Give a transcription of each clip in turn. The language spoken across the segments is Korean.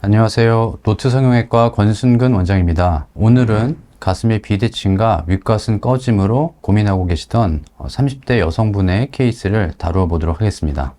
안녕하세요. 노트성형외과 권순근 원장입니다. 오늘은 가슴의 비대칭과 윗가슴 꺼짐으로 고민하고 계시던 30대 여성분의 케이스를 다루어 보도록 하겠습니다.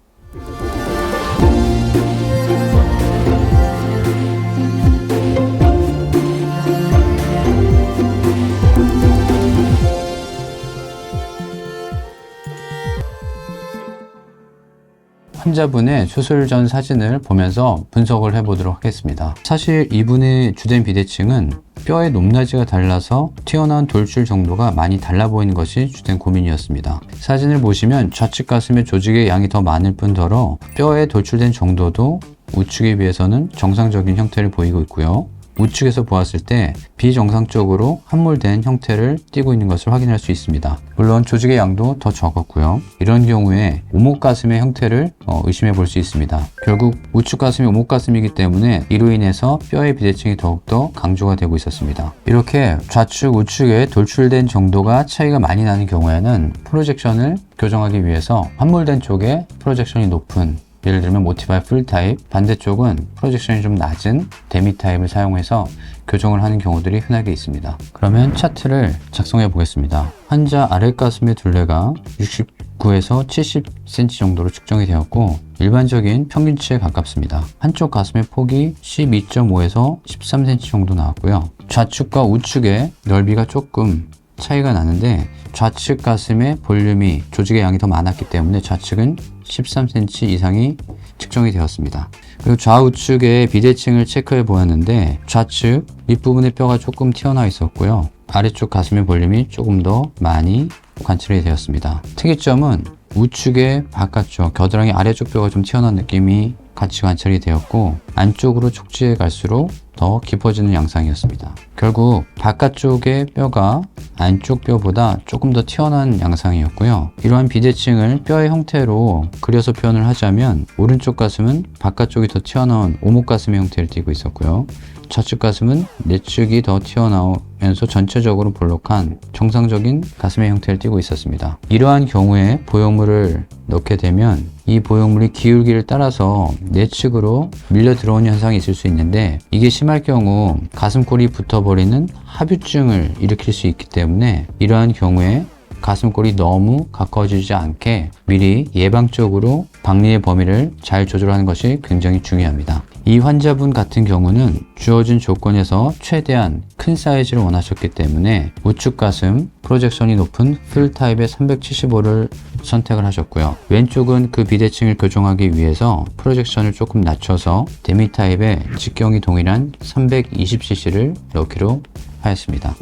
환자분의 수술 전 사진을 보면서 분석을 해보도록 하겠습니다. 사실 이분의 주된 비대칭은 뼈의 높낮이가 달라서 튀어나온 돌출 정도가 많이 달라 보이는 것이 주된 고민이었습니다. 사진을 보시면 좌측 가슴의 조직의 양이 더 많을 뿐더러 뼈에 돌출된 정도도 우측에 비해서는 정상적인 형태를 보이고 있고요. 우측에서 보았을 때 비정상적으로 함몰된 형태를 띠고 있는 것을 확인할 수 있습니다. 물론 조직의 양도 더 적었고요. 이런 경우에 오목가슴의 형태를 의심해 볼 수 있습니다. 결국 우측 가슴이 오목가슴이기 때문에 이로 인해서 뼈의 비대칭이 더욱더 강조가 되고 있었습니다. 이렇게 좌측 우측에 돌출된 정도가 차이가 많이 나는 경우에는 프로젝션을 교정하기 위해서 함몰된 쪽에 프로젝션이 높은, 예를 들면 모티바이 풀 타입, 반대쪽은 프로젝션이 좀 낮은 데미 타입을 사용해서 교정을 하는 경우들이 흔하게 있습니다. 그러면 차트를 작성해 보겠습니다. 환자 아랫가슴의 둘레가 69에서 70cm 정도로 측정이 되었고 일반적인 평균치에 가깝습니다. 한쪽 가슴의 폭이 12.5에서 13cm 정도 나왔고요. 좌측과 우측의 넓이가 조금 차이가 나는데 좌측 가슴의 볼륨이, 조직의 양이 더 많았기 때문에 좌측은 13cm 이상이 측정이 되었습니다. 그리고 좌우측의 비대칭을 체크해 보았는데 좌측 윗부분의 뼈가 조금 튀어나와 있었고요. 아래쪽 가슴의 볼륨이 조금 더 많이 관찰이 되었습니다. 특이점은 우측의 바깥쪽, 겨드랑이 아래쪽 뼈가 좀 튀어나온 느낌이 같이 관찰이 되었고 안쪽으로 촉지해 갈수록 더 깊어지는 양상이었습니다. 결국 바깥쪽의 뼈가 안쪽 뼈보다 조금 더 튀어나온 양상이었고요. 이러한 비대칭을 뼈의 형태로 그려서 표현을 하자면 오른쪽 가슴은 바깥쪽이 더 튀어나온 오목가슴의 형태를 띠고 있었고요. 좌측 가슴은 내측이 더 튀어나오면서 전체적으로 볼록한 정상적인 가슴의 형태를 띠고 있었습니다. 이러한 경우에 보형물을 넣게 되면 이 보형물이 기울기를 따라서 내측으로 밀려 들어오는 현상이 있을 수 있는데 이게 심할 경우 가슴골이 붙어버리는 합유증을 일으킬 수 있기 때문에 이러한 경우에 가슴골이 너무 가까워지지 않게 미리 예방적으로 박리의 범위를 잘 조절하는 것이 굉장히 중요합니다. 이 환자분 같은 경우는 주어진 조건에서 최대한 큰 사이즈를 원하셨기 때문에 우측 가슴 프로젝션이 높은 풀 타입의 375를 선택을 하셨고요. 왼쪽은 그 비대칭을 교정하기 위해서 프로젝션을 조금 낮춰서 데미 타입의 직경이 동일한 320cc를 넣기로 하였습니다.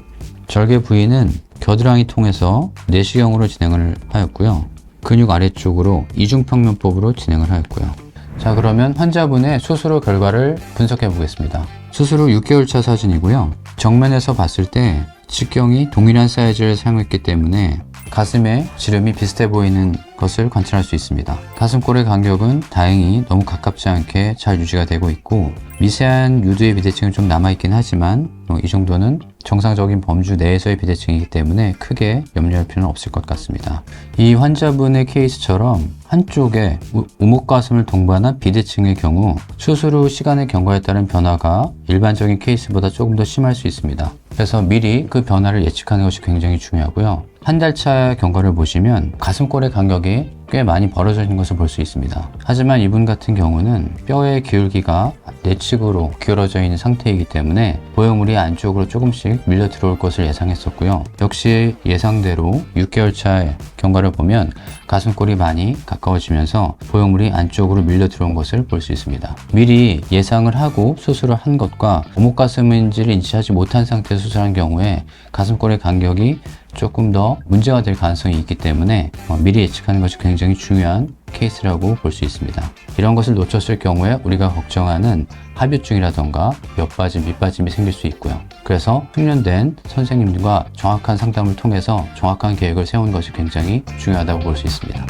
절개 부위는 겨드랑이 통해서 내시경으로 진행을 하였고요. 근육 아래쪽으로 이중평면법으로 진행을 하였고요. 자, 그러면 환자분의 수술 후 결과를 분석해 보겠습니다. 수술 후 6개월 차 사진이고요. 정면에서 봤을 때 직경이 동일한 사이즈를 사용했기 때문에 가슴에 지름이 비슷해 보이는 것을 관찰할 수 있습니다. 가슴골의 간격은 다행히 너무 가깝지 않게 잘 유지가 되고 있고 미세한 유두의 비대칭은 좀 남아있긴 하지만 이 정도는 정상적인 범주 내에서의 비대칭이기 때문에 크게 염려할 필요는 없을 것 같습니다. 이 환자분의 케이스처럼 한쪽에 우목가슴을 동반한 비대칭의 경우 수술 후 시간의 경과에 따른 변화가 일반적인 케이스보다 조금 더 심할 수 있습니다. 그래서 미리 그 변화를 예측하는 것이 굉장히 중요하고요. 한 달 차 경과를 보시면 가슴골의 간격이 꽤 많이 벌어져 있는 것을 볼 수 있습니다. 하지만 이분 같은 경우는 뼈의 기울기가 내측으로 기울어져 있는 상태이기 때문에 보형물이 안쪽으로 조금씩 밀려 들어올 것을 예상했었고요. 역시 예상대로 6개월 차의 경과를 보면 가슴골이 많이 가까워지면서 보형물이 안쪽으로 밀려 들어온 것을 볼 수 있습니다. 미리 예상을 하고 수술을 한 것과 오목가슴인지를 인지하지 못한 상태에서 수술한 경우에 가슴골의 간격이 조금 더 문제가 될 가능성이 있기 때문에 미리 예측하는 것이 굉장히 중요한 케이스라고 볼 수 있습니다. 이런 것을 놓쳤을 경우에 우리가 걱정하는 합유증이라던가 옆빠짐, 밑빠짐이 생길 수 있고요. 그래서 숙련된 선생님과 정확한 상담을 통해서 정확한 계획을 세우는 것이 굉장히 중요하다고 볼 수 있습니다.